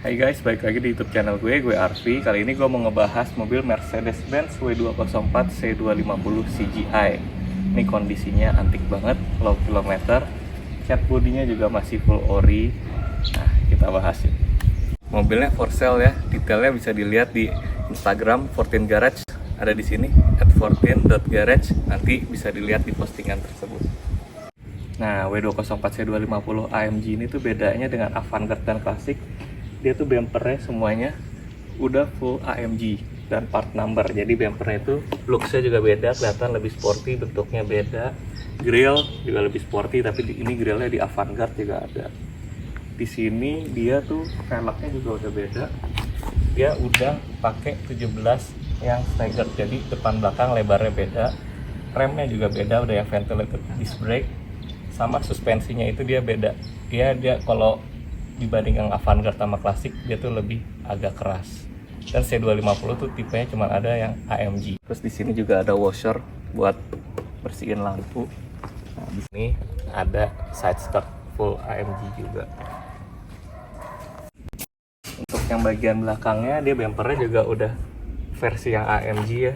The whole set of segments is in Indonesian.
Hai guys, balik lagi di YouTube channel gue Arfi. Kali ini gue mau ngebahas mobil Mercedes-Benz W204 C250 CGI. Ini kondisinya antik banget, low kilometer, cat bodinya juga masih full ori. Nah, kita bahas yuk. Mobilnya for sale ya, detailnya bisa dilihat di Instagram 14 Garage, ada di sini @14.garage. Nanti bisa dilihat di postingan tersebut. Nah, W204 C250 AMG ini tuh bedanya dengan Avantgarde dan Classic. Dia tuh bumpernya semuanya udah full AMG dan part number. Jadi bumpernya itu looksnya juga beda, kelihatan lebih sporty, bentuknya beda. Grill juga lebih sporty, tapi ini grillnya di Avantgarde juga ada. Di sini dia tuh velgnya juga udah beda. Dia udah pakai 17 yang staggered, jadi depan belakang lebarnya beda. Remnya juga beda, udah yang ventilated disc brake. Sama suspensinya itu dia beda. Dia kalau dibanding yang Avantgarde sama Classic, dia tuh lebih agak keras. Dan C250 tuh tipenya cuma ada yang AMG. Terus di sini juga ada washer buat bersihin lampu. Nah, di sini ada side skirt full AMG juga. Untuk yang bagian belakangnya, dia bumpernya juga udah versi yang AMG ya.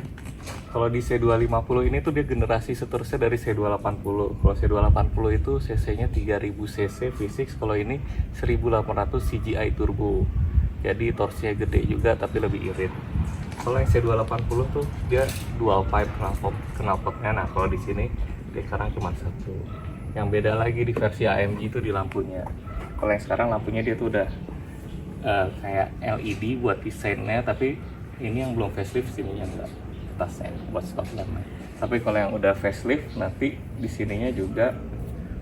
Kalau di C250 ini tuh dia generasi seterusnya dari C280. Kalau C280 itu cc-nya 3000 cc V6, kalau ini 1800 CGI turbo. Jadi torsinya gede juga tapi lebih irit. Kalau yang C280 tuh dia dual pipe knalpotnya. Nah, kalau di sini dia sekarang cuma satu. Yang beda lagi di versi AMG itu di lampunya. Kalau yang sekarang lampunya dia tuh udah kayak LED buat desainnya, tapi ini yang belum facelift, sininya enggak, atasnya buat stop lamp. Tapi kalau yang udah facelift nanti di sininya juga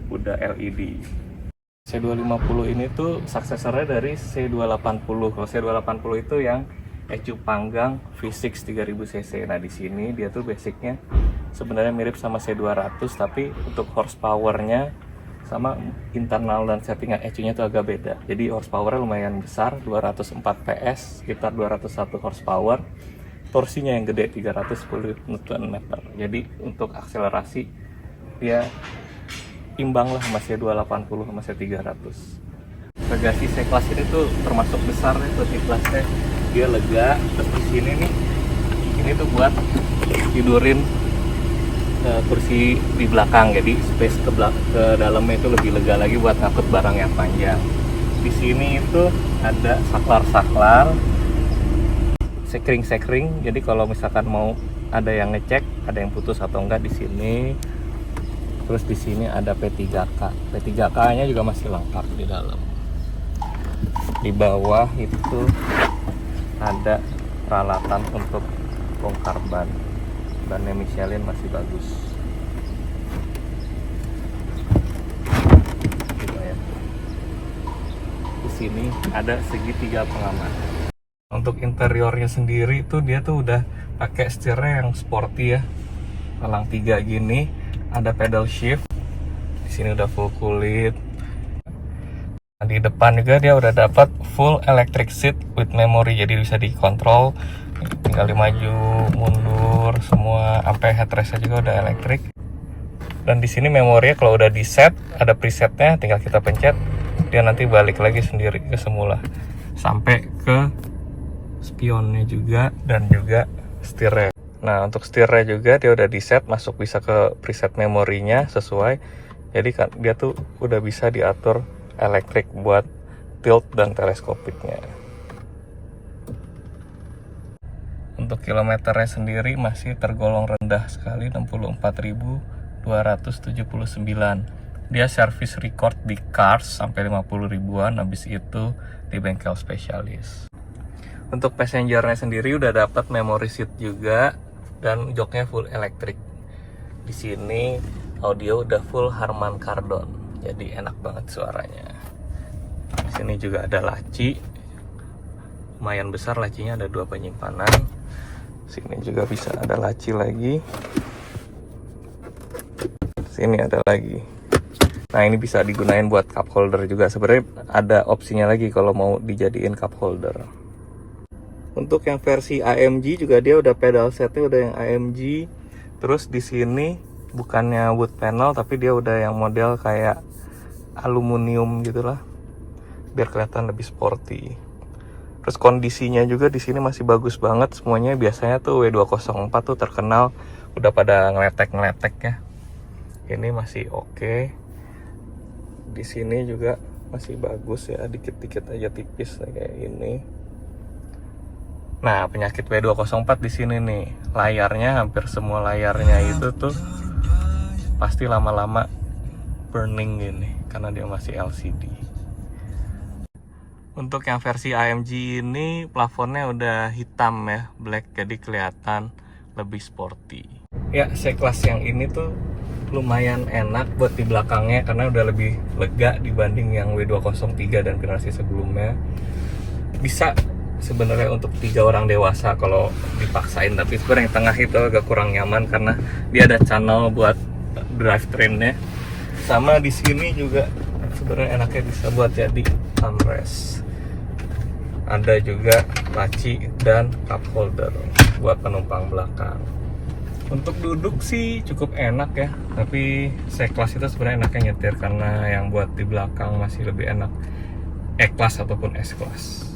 udah LED. C250 ini tuh suksesornya dari C280. Kalau C280 itu yang ecu panggang V6 3000 cc. Nah, di sini dia tuh basicnya sebenarnya mirip sama C200, tapi untuk horsepowernya sama internal dan settingan ecunya tuh agak beda. Jadi horsepowernya lumayan besar, 204 PS, sekitar 201 horsepower. Torsinya yang gede, 310 Nm. Jadi untuk akselerasi dia imbang lah sama C280 sama C300. Bagasi C-Class ini tuh termasuk besar nih tuh C-Classnya. Dia lega. Terus di sini nih, ini tuh buat tidurin kursi di belakang, jadi space ke dalamnya itu lebih lega lagi buat ngangkut barang yang panjang. Di sini itu ada saklar sekring, jadi kalau misalkan mau ada yang ngecek ada yang putus atau enggak di sini. Terus di sini ada P3K-nya juga masih lengkap di dalam. Di bawah itu ada peralatan untuk bongkar ban. Bannya Michelin masih bagus. Di sini ada segitiga pengaman. Untuk interiornya sendiri tuh dia tuh udah pakai setirnya yang sporty ya, palang 3 gini, ada pedal shift. Di sini udah full kulit. Nah, di depan juga dia udah dapat full electric seat with memory, jadi bisa dikontrol, tinggal dimaju mundur semua, sampai headrestnya juga udah elektrik. Dan di sini memorinya kalau udah di set, ada presetnya, tinggal kita pencet, dia nanti balik lagi sendiri ke semula sampai ke spionnya juga dan juga setirnya. Nah, untuk setirnya juga dia udah di set, masuk bisa ke preset memorinya sesuai. Jadi kan dia tuh udah bisa diatur elektrik buat tilt dan teleskopiknya. Untuk kilometernya sendiri masih tergolong rendah sekali, 64.279. Dia service record di Cars sampai 50 ribuan, habis itu di bengkel spesialis. Untuk passengernya sendiri udah dapat memory seat juga dan joknya full elektrik. Di sini audio udah full Harman Kardon, jadi enak banget suaranya. Di sini juga ada laci, lumayan besar lacinya, ada 2 penyimpanan. Sini juga bisa ada laci lagi. Sini ada lagi. Nah, ini bisa digunain buat cup holder juga. Sebenarnya ada opsinya lagi kalau mau dijadiin cup holder. Untuk yang versi AMG juga dia udah pedal setnya udah yang AMG. Terus di sini bukannya wood panel tapi dia udah yang model kayak aluminium gitulah, biar kelihatan lebih sporty. Terus kondisinya juga di sini masih bagus banget semuanya. Biasanya tuh W204 tuh terkenal udah pada ngeletek ya. Ini masih oke. Di sini juga masih bagus ya, dikit-dikit aja tipis kayak ini. Nah, penyakit W204 di sini nih, layarnya hampir semua layarnya itu tuh pasti lama-lama burning gini karena dia masih LCD. Untuk yang versi AMG ini plafonnya udah hitam ya, black, jadi kelihatan lebih sporty. Ya, C-Class yang ini tuh lumayan enak buat di belakangnya karena udah lebih lega dibanding yang W203 dan generasi sebelumnya. Bisa sebenarnya untuk 3 orang dewasa kalau dipaksain, tapi sebenarnya yang tengah itu agak kurang nyaman karena dia ada channel buat drivetrain-nya. Sama di sini juga sebenarnya enaknya bisa buat jadi armrest. Ada juga laci dan cup holder buat penumpang belakang. Untuk duduk sih cukup enak ya, tapi C-Class itu sebenarnya enaknya nyetir karena yang buat di belakang masih lebih enak E-Class ataupun S-Class.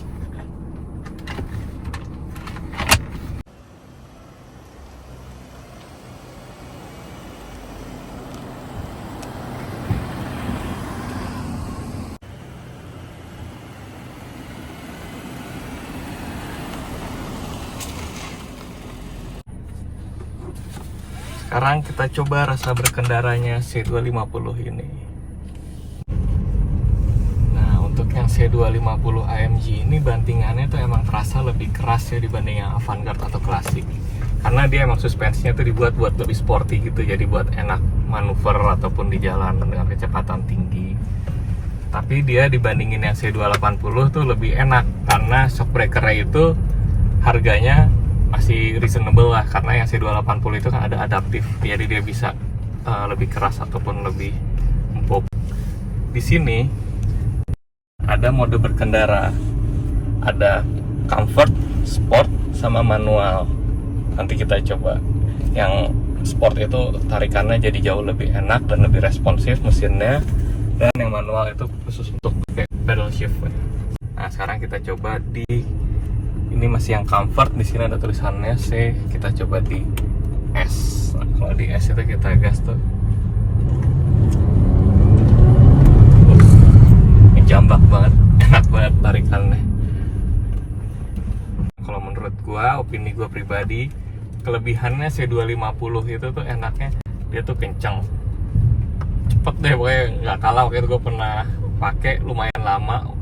Sekarang kita coba rasa berkendaranya C250 ini. Nah, untuk yang C250 AMG ini bantingannya tuh emang terasa lebih keras ya dibanding yang Avantgarde atau klasik. Karena dia emang suspensinya tuh dibuat buat lebih sporty gitu, jadi buat enak manuver ataupun di jalan dengan kecepatan tinggi. Tapi dia dibandingin yang C280 tuh lebih enak karena shock breaker-nya itu harganya masih reasonable lah, karena yang C280 itu kan ada adaptif, jadi dia bisa lebih keras ataupun lebih empuk. Di sini ada mode berkendara, ada comfort, sport, sama manual. Nanti kita coba yang sport itu tarikannya jadi jauh lebih enak dan lebih responsif mesinnya, dan yang manual itu khusus untuk pedal shift. Nah, sekarang kita coba di ini masih yang comfort. Di sini ada tulisannya C, kita coba di S. Nah, kalau di S itu kita gas tuh, ini jambak banget, enak banget tarikannya. Kalau menurut gua, opini gua pribadi, kelebihannya C250 itu tuh enaknya dia tuh kenceng, cepet deh pokoknya, nggak kalah. Waktu itu gua pernah pakai lumayan lama,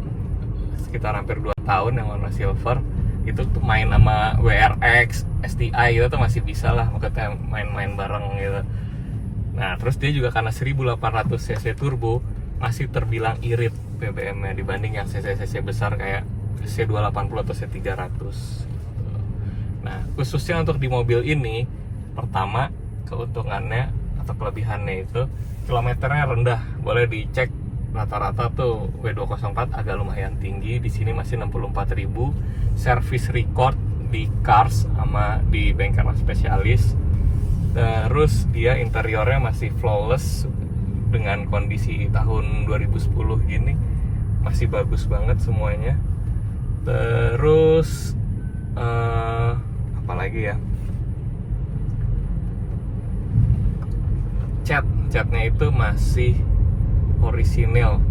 sekitar hampir 2 tahun, yang warna silver. Itu tuh main sama WRX, STI gitu tuh masih bisa lah, makanya main-main bareng gitu. Nah, terus dia juga karena 1800 cc turbo masih terbilang irit BBM-nya dibanding yang cc-cc besar kayak C280 atau C300. Nah, khususnya untuk di mobil ini, pertama keuntungannya atau kelebihannya itu kilometernya rendah. Boleh dicek rata-rata tuh W204 agak lumayan tinggi, di sini masih 64.000. Service record di Cars sama di bengkel spesialis. Terus dia interiornya masih flawless dengan kondisi tahun 2010 gini, masih bagus banget semuanya. Terus apalagi ya, catnya itu masih orisinil,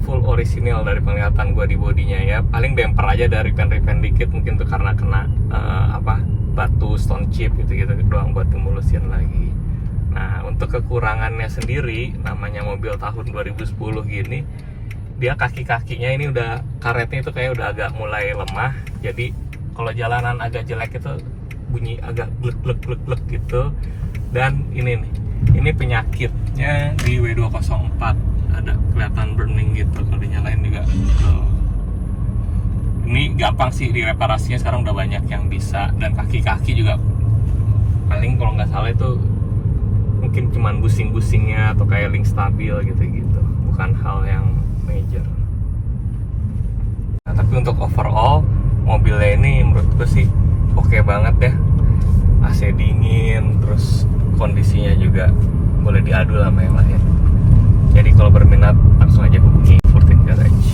full orisinil dari penglihatan gua di bodinya ya. Paling bumper aja dari repaint dikit, mungkin tuh karena kena batu, stone chip gitu doang buat dimulusin lagi. Nah, untuk kekurangannya sendiri, namanya mobil tahun 2010 gini, dia kaki-kakinya ini udah, karetnya itu kayak udah agak mulai lemah. Jadi kalau jalanan agak jelek itu bunyi agak glek gitu. Dan ini nih, ini penyakitnya di W204, ada kelihatan burning gitu kalau dinyalain juga tuh. Ini gampang sih direparasinya, sekarang udah banyak yang bisa. Dan kaki-kaki juga paling kalau nggak salah itu mungkin cuman busing-busingnya atau kayak link stabil gitu, bukan hal yang major. Nah, tapi untuk overall mobilnya ini menurut gue sih oke banget ya. AC dingin, terus kondisinya juga boleh diadu sama yang lain. Jadi kalau berminat langsung aja hubungi Fortin Garage.